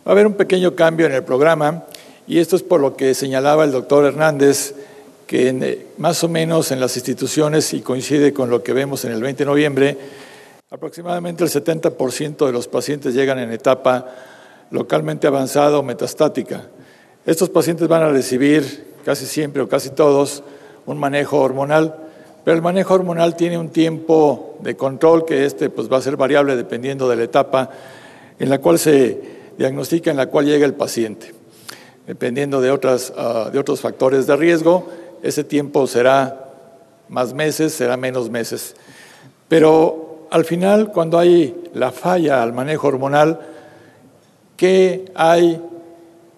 Va a haber un pequeño cambio en el programa y esto es por lo que señalaba el doctor Hernández, que más o menos en las instituciones, y coincide con lo que vemos en el 20 de noviembre, aproximadamente el 70% de los pacientes llegan en etapa localmente avanzada o metastática. Estos pacientes van a recibir casi siempre o casi todos un manejo hormonal, pero el manejo hormonal tiene un tiempo de control que pues va a ser variable dependiendo de la etapa en la cual se diagnostica, en la cual llega el paciente. Dependiendo de otros factores de riesgo, ese tiempo será más meses, será menos meses. Pero al final, cuando hay la falla al manejo hormonal, ¿qué hay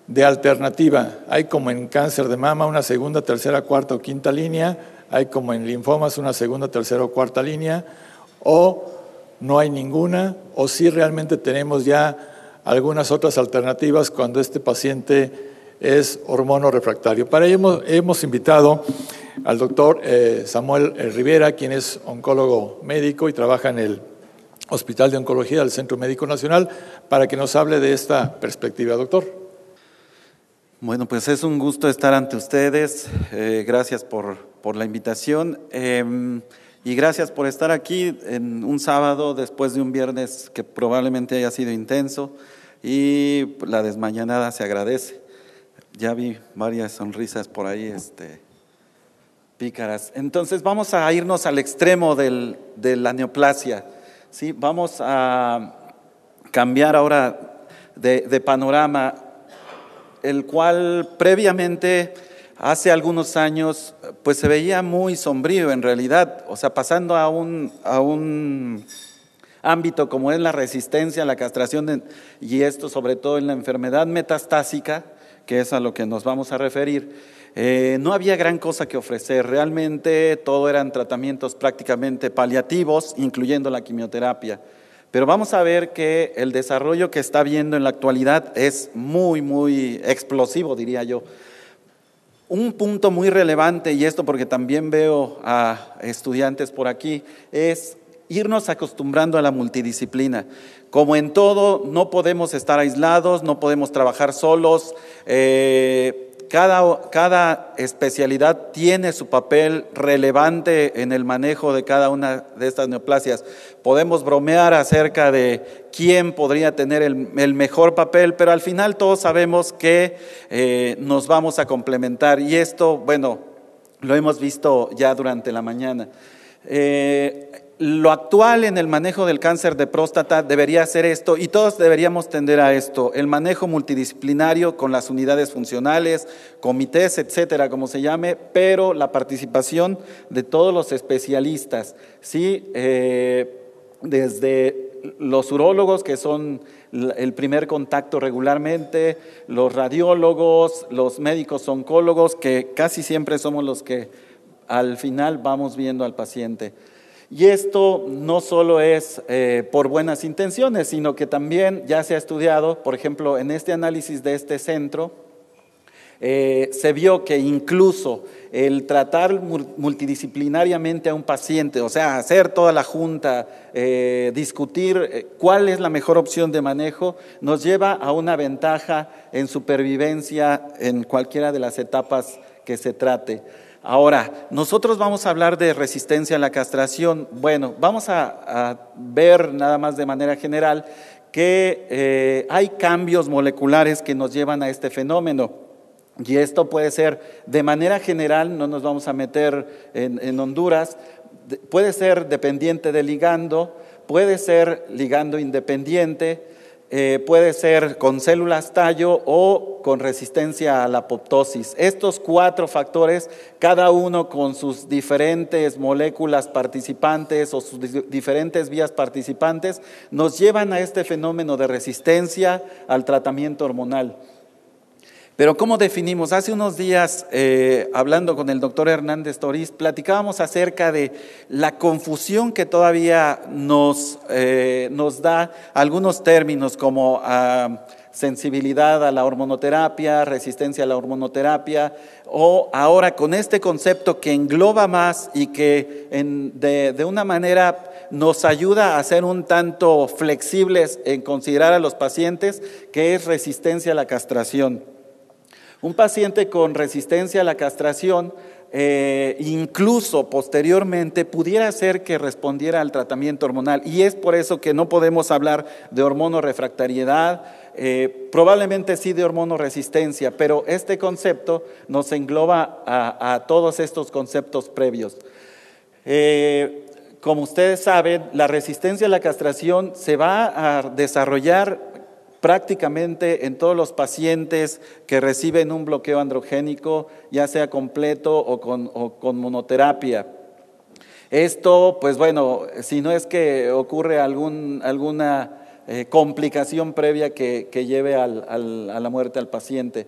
de alternativa? Hay como en cáncer de mama una segunda, tercera, cuarta o quinta línea, hay como en linfomas una segunda, tercera o cuarta línea, o no hay ninguna, o sí realmente tenemos ya algunas otras alternativas cuando este paciente es hormonorefractario. Para ello hemos invitado al doctor Samuel Rivera, quien es oncólogo médico y trabaja en el Hospital de Oncología del Centro Médico Nacional, para que nos hable de esta perspectiva, doctor. Bueno, pues es un gusto estar ante ustedes. Gracias por la invitación y gracias por estar aquí en un sábado después de un viernes que probablemente haya sido intenso y la desmañanada se agradece. Ya vi varias sonrisas por ahí, pícaras. Entonces vamos a irnos al extremo de la neoplasia. ¿Sí? Vamos a cambiar ahora de panorama, el cual previamente, hace algunos años, pues se veía muy sombrío en realidad, o sea, pasando a un ámbito como es la resistencia a la castración, y esto sobre todo en la enfermedad metastásica, que es a lo que nos vamos a referir. No había gran cosa que ofrecer, realmente todo eran tratamientos prácticamente paliativos, incluyendo la quimioterapia. Pero vamos a ver que el desarrollo que está habiendo en la actualidad es muy, muy explosivo, diría yo. Un punto muy relevante, y esto porque también veo a estudiantes por aquí, es irnos acostumbrando a la multidisciplina. Como en todo, no podemos estar aislados, no podemos trabajar solos. Cada especialidad tiene su papel relevante en el manejo de cada una de estas neoplasias. Podemos bromear acerca de quién podría tener el mejor papel, pero al final todos sabemos que nos vamos a complementar, y esto, bueno, lo hemos visto ya durante la mañana. Lo actual en el manejo del cáncer de próstata debería ser esto, y todos deberíamos tender a esto: el manejo multidisciplinario con las unidades funcionales, comités, etcétera, como se llame, pero la participación de todos los especialistas, ¿sí? Desde los urólogos, que son el primer contacto regularmente, los radiólogos, los médicos oncólogos, que casi siempre somos los que al final vamos viendo al paciente. Y esto no solo es por buenas intenciones, sino que también ya se ha estudiado, por ejemplo, en este análisis de este centro, se vio que incluso el tratar multidisciplinariamente a un paciente, o sea, hacer toda la junta, discutir cuál es la mejor opción de manejo, nos lleva a una ventaja en supervivencia en cualquiera de las etapas que se trate. Ahora, nosotros vamos a hablar de resistencia a la castración. Bueno, vamos a ver nada más de manera general que hay cambios moleculares que nos llevan a este fenómeno. Y esto puede ser de manera general, no nos vamos a meter en Honduras, puede ser dependiente de ligando, puede ser ligando independiente, puede ser con células tallo o con resistencia a la apoptosis. Estos 4 factores, cada uno con sus diferentes moléculas participantes o sus diferentes vías participantes, nos llevan a este fenómeno de resistencia al tratamiento hormonal. Pero ¿cómo definimos? Hace unos días, hablando con el doctor Hernández Toriz, platicábamos acerca de la confusión que todavía nos da algunos términos como sensibilidad a la hormonoterapia, resistencia a la hormonoterapia, o ahora con este concepto que engloba más y que de una manera nos ayuda a ser un tanto flexibles en considerar a los pacientes, que es resistencia a la castración. Un paciente con resistencia a la castración, incluso posteriormente, pudiera ser que respondiera al tratamiento hormonal, y es por eso que no podemos hablar de hormonorefractariedad, probablemente sí de hormonoresistencia, pero este concepto nos engloba a todos estos conceptos previos. Como ustedes saben, la resistencia a la castración se va a desarrollar prácticamente en todos los pacientes que reciben un bloqueo androgénico, ya sea completo o con monoterapia. Esto, pues bueno, si no es que ocurre alguna complicación previa que lleve a la muerte al paciente.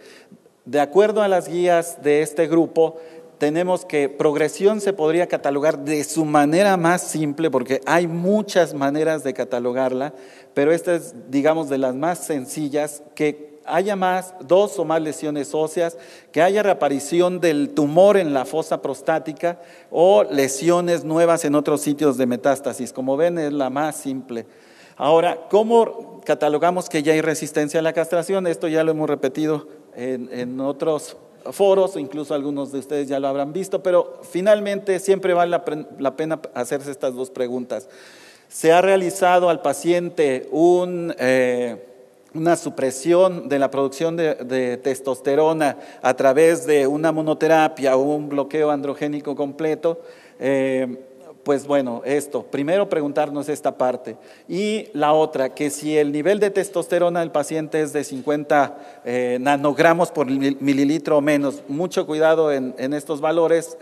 De acuerdo a las guías de este grupo, tenemos que progresión se podría catalogar de su manera más simple, porque hay muchas maneras de catalogarla, pero esta es, digamos, de las más sencillas, que haya dos o más lesiones óseas, que haya reaparición del tumor en la fosa prostática o lesiones nuevas en otros sitios de metástasis. Como ven, es la más simple. Ahora, ¿cómo catalogamos que ya hay resistencia a la castración? Esto ya lo hemos repetido en otros foros, incluso algunos de ustedes ya lo habrán visto, pero finalmente siempre vale la pena hacerse estas dos preguntas. ¿Se ha realizado al paciente una supresión de la producción de testosterona a través de una monoterapia o un bloqueo androgénico completo? Pues bueno, primero preguntarnos esta parte. Y la otra, que si el nivel de testosterona del paciente es de 50 nanogramos por mililitro o menos, mucho cuidado en estos valores,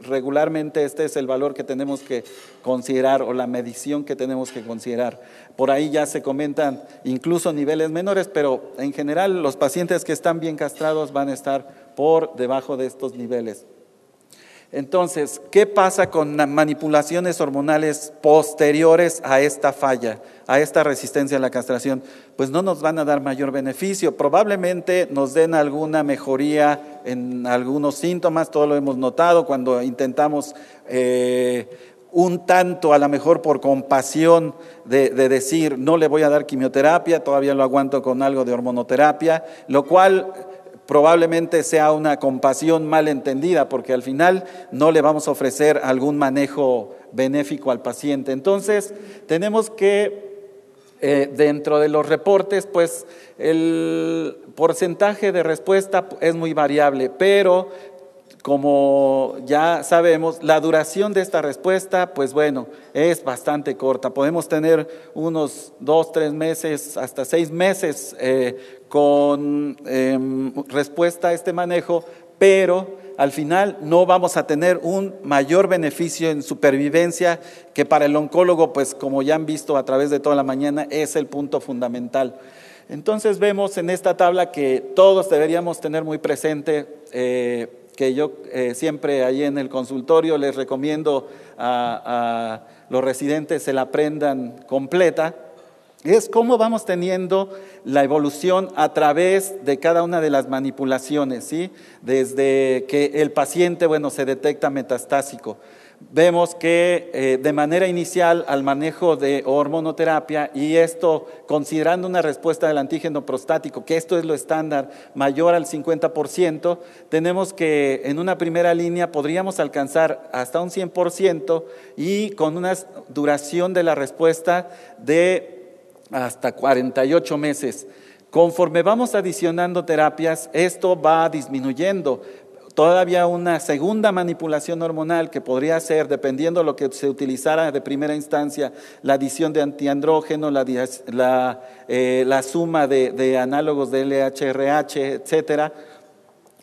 regularmente este es el valor que tenemos que considerar o la medición que tenemos que considerar. Por ahí ya se comentan incluso niveles menores, pero en general los pacientes que están bien castrados van a estar por debajo de estos niveles. Entonces, ¿qué pasa con manipulaciones hormonales posteriores a esta falla, a esta resistencia a la castración? Pues no nos van a dar mayor beneficio, probablemente nos den alguna mejoría en algunos síntomas, todo lo hemos notado cuando intentamos un tanto, a lo mejor por compasión, de decir no le voy a dar quimioterapia, todavía lo aguanto con algo de hormonoterapia, lo cual probablemente sea una compasión mal entendida, porque al final no le vamos a ofrecer algún manejo benéfico al paciente. Entonces, tenemos que, dentro de los reportes, pues el porcentaje de respuesta es muy variable, pero como ya sabemos, la duración de esta respuesta, pues bueno, es bastante corta. Podemos tener unos 2, 3 meses, hasta 6 meses con respuesta a este manejo, pero al final no vamos a tener un mayor beneficio en supervivencia, que para el oncólogo, pues como ya han visto a través de toda la mañana, es el punto fundamental. Entonces vemos en esta tabla que todos deberíamos tener muy presente, que yo siempre ahí en el consultorio les recomiendo a los residentes se la aprendan completa, es cómo vamos teniendo la evolución a través de cada una de las manipulaciones, ¿sí? Desde que el paciente, bueno, se detecta metastásico. Vemos que de manera inicial al manejo de hormonoterapia, y esto considerando una respuesta del antígeno prostático, que esto es lo estándar, mayor al 50%, tenemos que en una primera línea podríamos alcanzar hasta un 100% y con una duración de la respuesta de hasta 48 meses. Conforme vamos adicionando terapias, esto va disminuyendo. Todavía una segunda manipulación hormonal que podría ser, dependiendo de lo que se utilizara de primera instancia, la adición de antiandrógeno, la suma de análogos de LHRH, etcétera,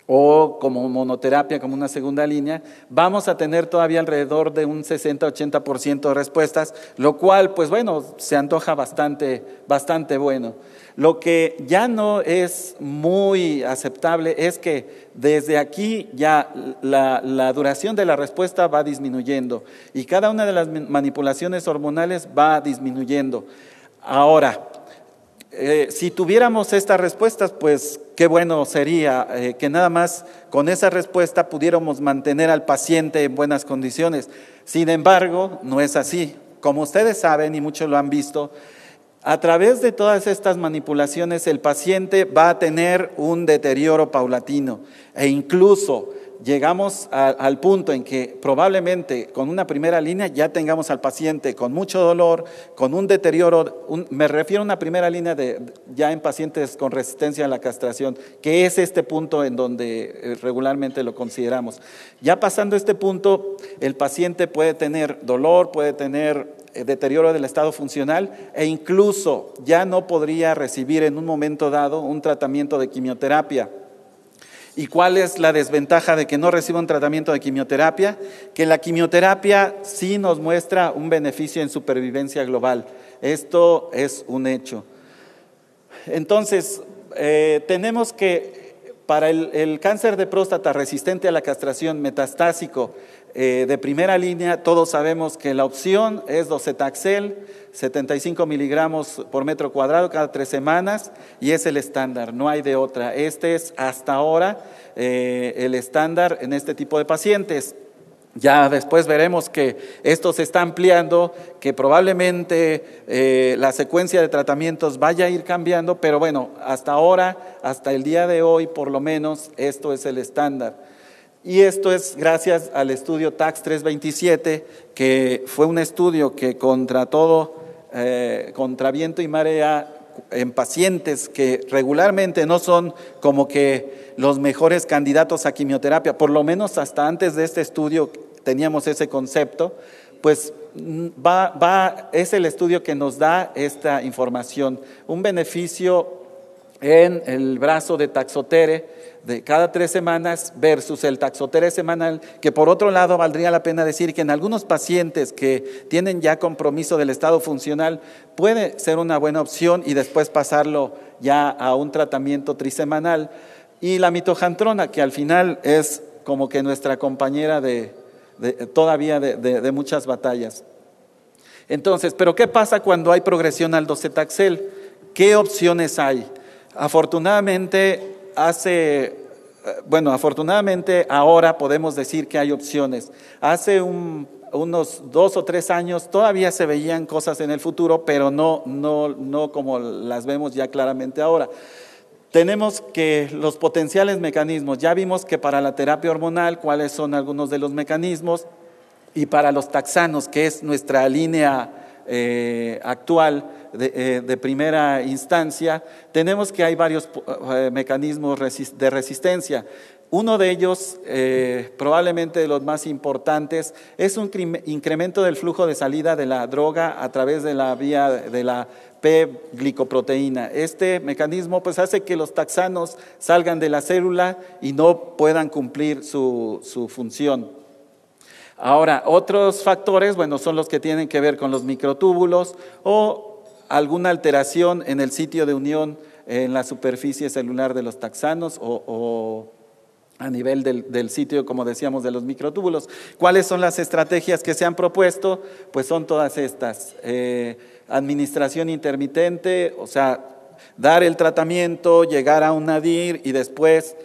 o como monoterapia, como una segunda línea, vamos a tener todavía alrededor de un 60-80% de respuestas, lo cual, pues bueno, se antoja bastante bueno. Lo que ya no es muy aceptable es que desde aquí ya la duración de la respuesta va disminuyendo y cada una de las manipulaciones hormonales va disminuyendo. Ahora, si tuviéramos estas respuestas, pues qué bueno sería que nada más con esa respuesta pudiéramos mantener al paciente en buenas condiciones. Sin embargo, no es así. Como ustedes saben y muchos lo han visto, a través de todas estas manipulaciones el paciente va a tener un deterioro paulatino e incluso llegamos al punto en que probablemente con una primera línea ya tengamos al paciente con mucho dolor, con un deterioro, me refiero a una primera línea ya en pacientes con resistencia a la castración, que es este punto en donde regularmente lo consideramos. Ya pasando este punto, el paciente puede tener dolor, puede tener deterioro del estado funcional e incluso ya no podría recibir en un momento dado un tratamiento de quimioterapia. ¿Y cuál es la desventaja de que no reciba un tratamiento de quimioterapia? Que la quimioterapia sí nos muestra un beneficio en supervivencia global. Esto es un hecho. Entonces, tenemos que para el cáncer de próstata resistente a la castración metastásico de primera línea, todos sabemos que la opción es docetaxel, 75 miligramos por metro cuadrado cada 3 semanas y es el estándar, no hay de otra. Este es hasta ahora el estándar en este tipo de pacientes. Ya después veremos que esto se está ampliando, que probablemente la secuencia de tratamientos vaya a ir cambiando, pero bueno, hasta ahora, hasta el día de hoy por lo menos, esto es el estándar. Y esto es gracias al estudio TAX 327, que fue un estudio que contra viento y marea, en pacientes que regularmente no son como que los mejores candidatos a quimioterapia, por lo menos hasta antes de este estudio teníamos ese concepto, pues es el estudio que nos da esta información, un beneficio en el brazo de Taxotere de cada 3 semanas versus el Taxotere semanal, que por otro lado valdría la pena decir que en algunos pacientes que tienen ya compromiso del estado funcional puede ser una buena opción y después pasarlo ya a un tratamiento trisemanal. Y la mitojantrona, que al final es como que nuestra compañera todavía de muchas batallas. Entonces, ¿pero qué pasa cuando hay progresión al docetaxel? ¿Qué opciones hay? Afortunadamente ahora podemos decir que hay opciones. Hace unos 2 o 3 años todavía se veían cosas en el futuro, pero no como las vemos ya claramente ahora. Tenemos que los potenciales mecanismos, ya vimos que para la terapia hormonal, cuáles son algunos de los mecanismos, y para los taxanos, que es nuestra línea actual de primera instancia, tenemos que hay varios mecanismos de resistencia. Uno de ellos, probablemente de los más importantes, es un incremento del flujo de salida de la droga a través de la vía de la P-glicoproteína. Este mecanismo pues hace que los taxanos salgan de la célula y no puedan cumplir su función. Ahora, otros factores, bueno, son los que tienen que ver con los microtúbulos o alguna alteración en el sitio de unión en la superficie celular de los taxanos o a nivel del sitio, como decíamos, de los microtúbulos. ¿Cuáles son las estrategias que se han propuesto? Pues son todas estas. Administración intermitente, o sea, dar el tratamiento, llegar a un nadir y después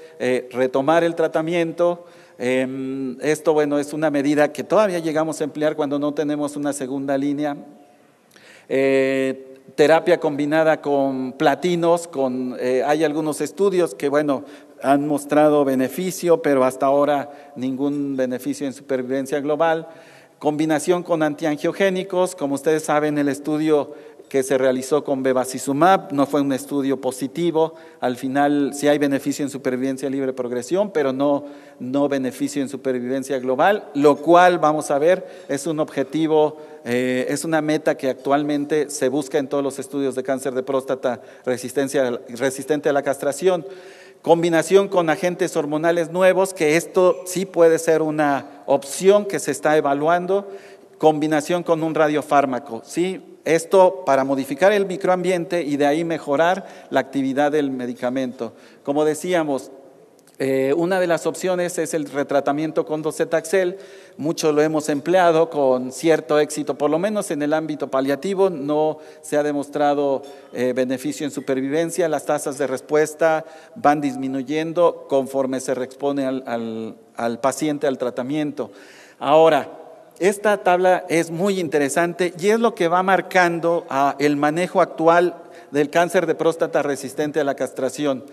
retomar el tratamiento. Esto, bueno, es una medida que todavía llegamos a emplear cuando no tenemos una segunda línea. Terapia combinada con platinos, hay algunos estudios que, bueno, han mostrado beneficio, pero hasta ahora ningún beneficio en supervivencia global. Combinación con antiangiogénicos, como ustedes saben, el estudio que se realizó con bevacizumab no fue un estudio positivo. Al final sí hay beneficio en supervivencia libre progresión, pero no beneficio en supervivencia global, lo cual, vamos a ver, es un objetivo, es una meta que actualmente se busca en todos los estudios de cáncer de próstata resistente a la castración. Combinación con agentes hormonales nuevos, que esto sí puede ser una opción que se está evaluando. Combinación con un radiofármaco, ¿sí? Esto para modificar el microambiente y de ahí mejorar la actividad del medicamento. Como decíamos, una de las opciones es el retratamiento con docetaxel. Mucho lo hemos empleado con cierto éxito, por lo menos en el ámbito paliativo. No se ha demostrado beneficio en supervivencia. Las tasas de respuesta van disminuyendo conforme se expone al paciente al tratamiento. Ahora, esta tabla es muy interesante y es lo que va marcando el manejo actual del cáncer de próstata resistente a la castración.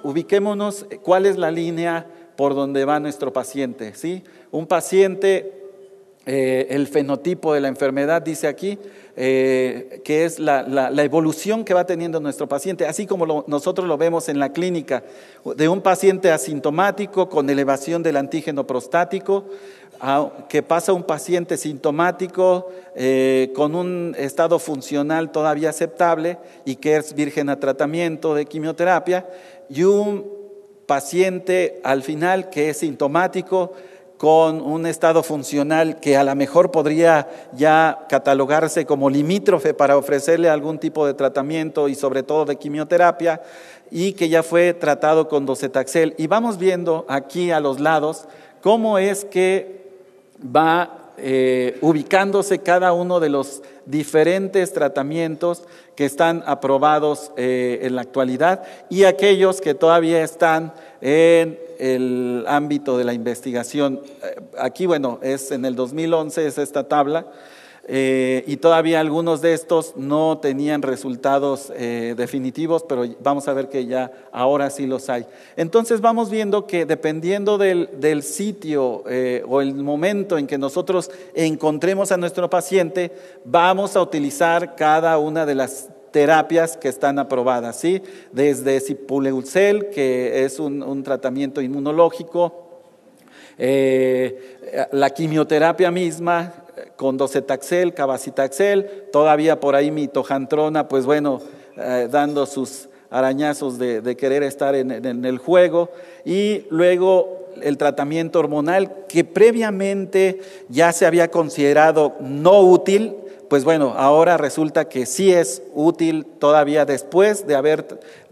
Ubiquémonos cuál es la línea por donde va nuestro paciente, ¿sí? Un paciente, el fenotipo de la enfermedad dice aquí, que es la evolución que va teniendo nuestro paciente, así como nosotros lo vemos en la clínica, de un paciente asintomático con elevación del antígeno prostático, que pasa un paciente sintomático con un estado funcional todavía aceptable y que es virgen a tratamiento de quimioterapia, y un paciente al final que es sintomático con un estado funcional que a lo mejor podría ya catalogarse como limítrofe para ofrecerle algún tipo de tratamiento y sobre todo de quimioterapia, y que ya fue tratado con docetaxel. Y vamos viendo aquí a los lados cómo es que va ubicándose cada uno de los diferentes tratamientos que están aprobados en la actualidad y aquellos que todavía están en el ámbito de la investigación. Aquí, bueno, es en el 2011 es esta tabla. Y todavía algunos de estos no tenían resultados definitivos, pero vamos a ver que ya ahora sí los hay. Entonces vamos viendo que dependiendo del sitio o el momento en que nosotros encontremos a nuestro paciente, vamos a utilizar cada una de las terapias que están aprobadas, ¿sí? Desde Sipuleucel, que es un tratamiento inmunológico, la quimioterapia misma, con docetaxel, cabazitaxel, todavía por ahí mitojantrona, pues bueno, dando sus arañazos de querer estar en el juego, y luego el tratamiento hormonal que previamente ya se había considerado no útil, pues bueno, ahora resulta que sí es útil todavía después de haber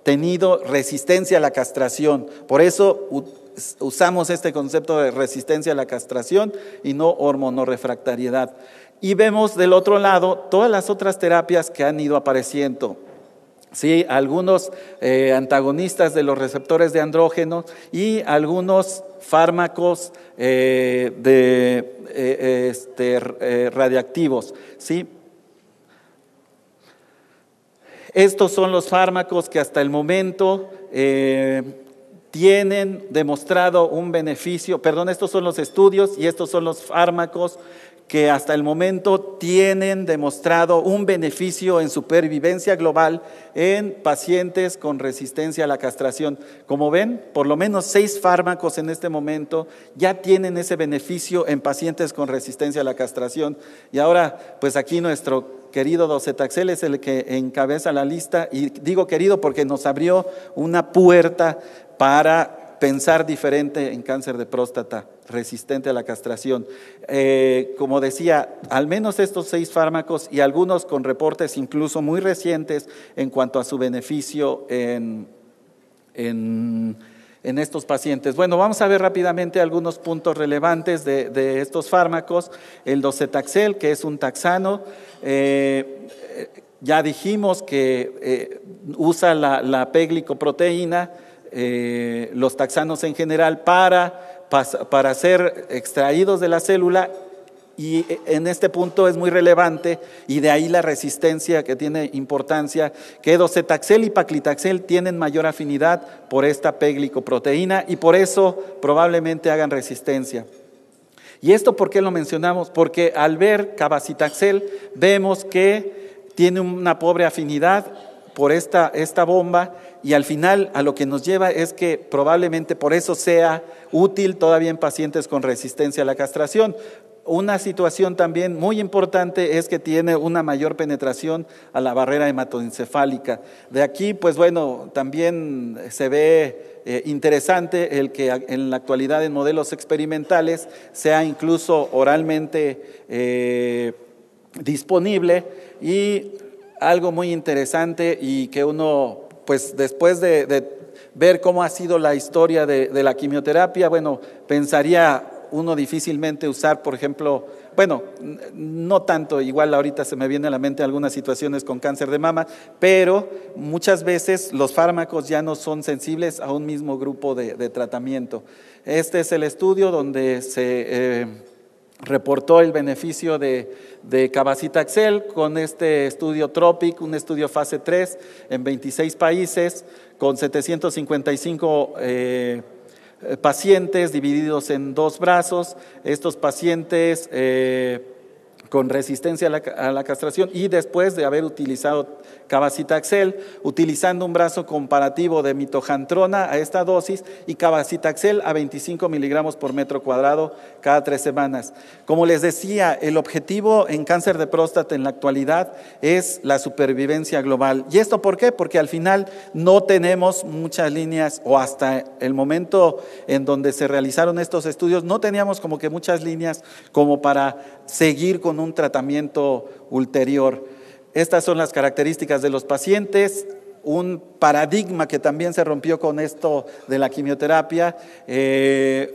tenido resistencia a la castración. Por eso usamos este concepto de resistencia a la castración y no hormonorrefractariedad. Y vemos del otro lado todas las otras terapias que han ido apareciendo. Sí, algunos antagonistas de los receptores de andrógenos y algunos fármacos radiactivos, ¿sí? Estos son los fármacos que hasta el momento tienen demostrado un beneficio, estos son los estudios y estos son los fármacos que hasta el momento tienen demostrado un beneficio en supervivencia global en pacientes con resistencia a la castración. Como ven, por lo menos 6 fármacos en este momento ya tienen ese beneficio en pacientes con resistencia a la castración. Y ahora, pues aquí nuestro querido docetaxel es el que encabeza la lista, y digo querido porque nos abrió una puerta para pensar diferente en cáncer de próstata resistente a la castración. Como decía, al menos estos 6 fármacos y algunos con reportes incluso muy recientes en cuanto a su beneficio en estos pacientes. Bueno, vamos a ver rápidamente algunos puntos relevantes de estos fármacos. El docetaxel, que es un taxano, ya dijimos que usa la peglicoproteína, los taxanos en general, para ser extraídos de la célula, y en este punto es muy relevante, y de ahí la resistencia que tiene importancia, que docetaxel y paclitaxel tienen mayor afinidad por esta peglicoproteína y por eso probablemente hagan resistencia. ¿Y esto por qué lo mencionamos? Porque al ver cabazitaxel vemos que tiene una pobre afinidad por esta bomba, y al final a lo que nos lleva es que probablemente por eso sea útil todavía en pacientes con resistencia a la castración. una situación también muy importante es que tiene una mayor penetración a la barrera hematoencefálica. De aquí, pues bueno, también se ve interesante el que en la actualidad en modelos experimentales sea incluso oralmente disponible, y algo muy interesante y que uno, pues después de ver cómo ha sido la historia de la quimioterapia, bueno, pensaría uno difícilmente usar, por ejemplo, bueno, no tanto, igual ahorita se me viene a la mente algunas situaciones con cáncer de mama, pero muchas veces los fármacos ya no son sensibles a un mismo grupo de tratamiento. Este es el estudio donde se reportó el beneficio de cabazitaxel con este estudio TROPIC, un estudio fase 3 en 26 países con 755 pacientes divididos en 2 brazos. Estos pacientes con resistencia a la castración y después de haber utilizado cabazitaxel, utilizando un brazo comparativo de mitojantrona a esta dosis y cabazitaxel a 25 miligramos por metro cuadrado cada 3 semanas. Como les decía, el objetivo en cáncer de próstata en la actualidad es la supervivencia global. ¿Y esto por qué? Porque al final no tenemos muchas líneas, o hasta el momento en donde se realizaron estos estudios, no teníamos como que muchas líneas como para seguir con un tratamiento ulterior. Estas son las características de los pacientes, un paradigma que también se rompió con esto de la quimioterapia, el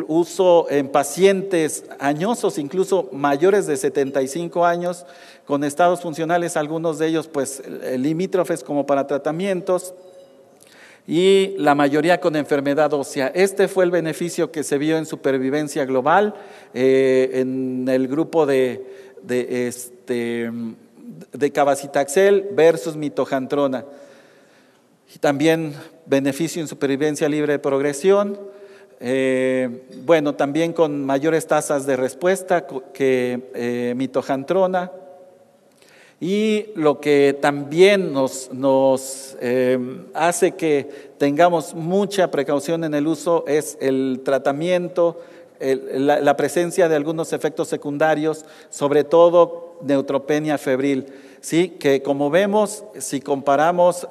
uso en pacientes añosos, incluso mayores de 75 años, con estados funcionales, algunos de ellos pues limítrofes como para tratamientos, y la mayoría con enfermedad ósea. Este fue el beneficio que se vio en supervivencia global en el grupo de cabazitaxel versus mitojantrona. Y también beneficio en supervivencia libre de progresión, bueno, también con mayores tasas de respuesta que mitojantrona. Y lo que también nos hace que tengamos mucha precaución en el uso es el tratamiento, la presencia de algunos efectos secundarios, sobre todo neutropenia febril, ¿sí? Que como vemos, si comparamos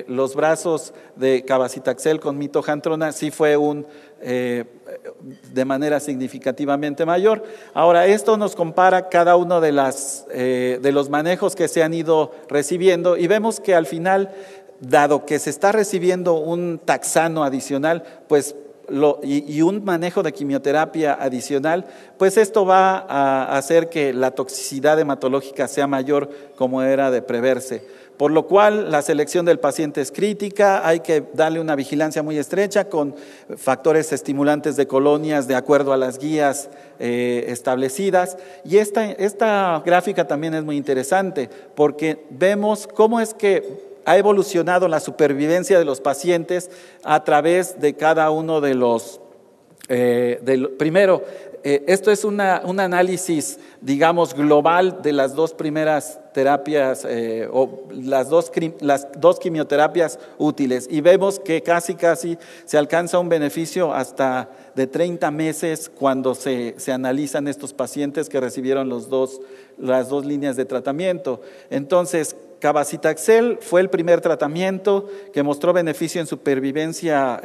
los brazos de cabazitaxel con mitojantrona, sí fue de manera significativamente mayor. Ahora, esto nos compara cada uno de los manejos que se han ido recibiendo, y vemos que al final, dado que se está recibiendo un taxano adicional, pues y un manejo de quimioterapia adicional, pues esto va a hacer que la toxicidad hematológica sea mayor, como era de preverse. Por lo cual la selección del paciente es crítica, hay que darle una vigilancia muy estrecha con factores estimulantes de colonias de acuerdo a las guías establecidas. Y esta gráfica también es muy interesante porque vemos cómo es que ha evolucionado la supervivencia de los pacientes a través de cada uno de los… primero, esto es un análisis, digamos, global de las 2 primeras terapias o las dos quimioterapias útiles, y vemos que casi se alcanza un beneficio hasta de 30 meses cuando se analizan estos pacientes que recibieron las dos líneas de tratamiento. Entonces, cabazitaxel fue el primer tratamiento que mostró beneficio en supervivencia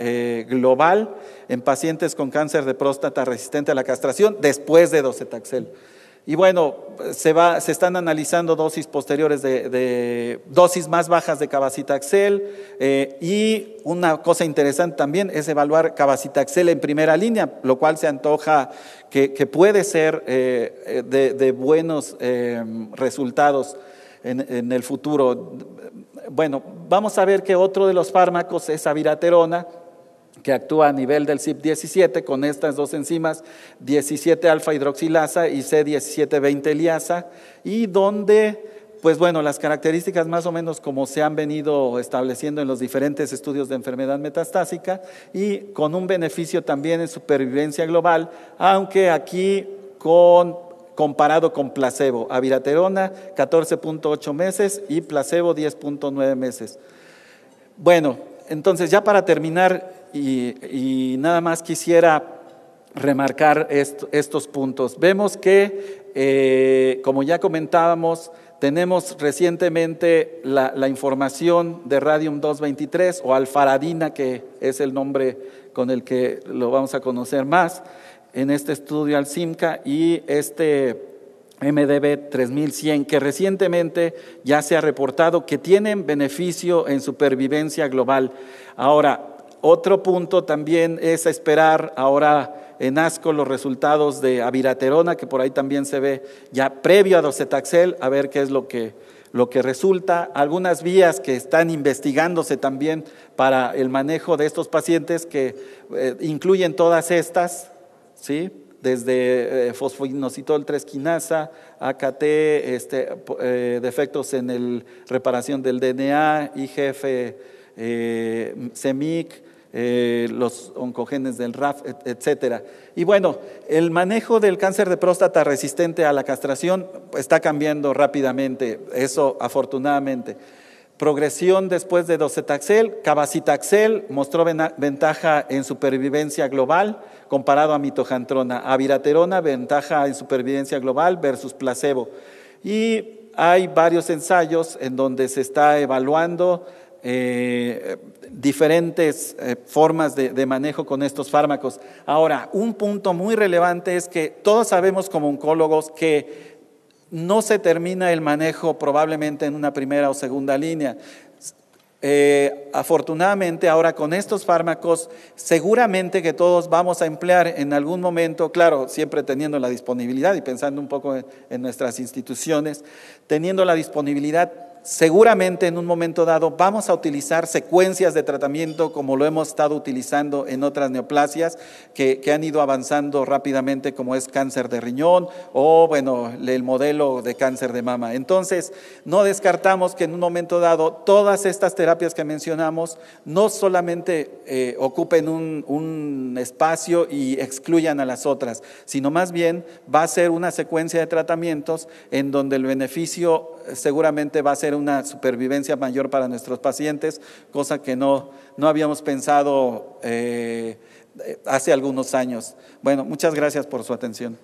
global en pacientes con cáncer de próstata resistente a la castración después de docetaxel. Y bueno, se están analizando dosis posteriores de dosis más bajas de cabazitaxel, y una cosa interesante también es evaluar cabazitaxel en primera línea, lo cual se antoja que puede ser de buenos resultados en el futuro. Bueno, vamos a ver que otro de los fármacos es abiraterona, que actúa a nivel del CYP17 con estas 2 enzimas, 17-alfa hidroxilasa y C17-20 liasa, y donde, pues bueno, las características más o menos como se han venido estableciendo en los diferentes estudios de enfermedad metastásica, y con un beneficio también en supervivencia global, aunque aquí comparado con placebo, abiraterona 14.8 meses y placebo 10.9 meses. Bueno, entonces ya para terminar, y nada más quisiera remarcar estos puntos. Vemos que, como ya comentábamos, tenemos recientemente la información de Radium-223 o alfaradina, que es el nombre con el que lo vamos a conocer más en este estudio al CIMCA, y MDB 3100, que recientemente ya se ha reportado que tienen beneficio en supervivencia global. Ahora, otro punto también es esperar ahora en ASCO los resultados de abiraterona, que por ahí también se ve ya previo a docetaxel, a ver qué es lo que resulta. Algunas vías que están investigándose también para el manejo de estos pacientes que incluyen todas estas, ¿sí? Desde fosfoinositol 3 quinasa, AKT, defectos en la reparación del DNA, IGF, CEMIC, los oncogenes del RAF, etcétera. Y bueno, el manejo del cáncer de próstata resistente a la castración está cambiando rápidamente, eso afortunadamente. Progresión después de docetaxel, cabazitaxel mostró ventaja en supervivencia global comparado a mitojantrona, abiraterona ventaja en supervivencia global versus placebo. Y hay varios ensayos en donde se está evaluando diferentes formas de manejo con estos fármacos. Ahora, un punto muy relevante es que todos sabemos como oncólogos que no se termina el manejo probablemente en una primera o segunda línea. Afortunadamente ahora con estos fármacos seguramente que todos vamos a emplear en algún momento, claro, siempre teniendo la disponibilidad y pensando un poco en nuestras instituciones, teniendo la disponibilidad. Seguramente en un momento dado vamos a utilizar secuencias de tratamiento como lo hemos estado utilizando en otras neoplasias que han ido avanzando rápidamente, como es cáncer de riñón o bueno, el modelo de cáncer de mama. Entonces no descartamos que en un momento dado todas estas terapias que mencionamos no solamente ocupen un espacio y excluyan a las otras, sino más bien va a ser una secuencia de tratamientos en donde el beneficio seguramente va a ser una supervivencia mayor para nuestros pacientes, cosa que no habíamos pensado hace algunos años. Bueno, muchas gracias por su atención.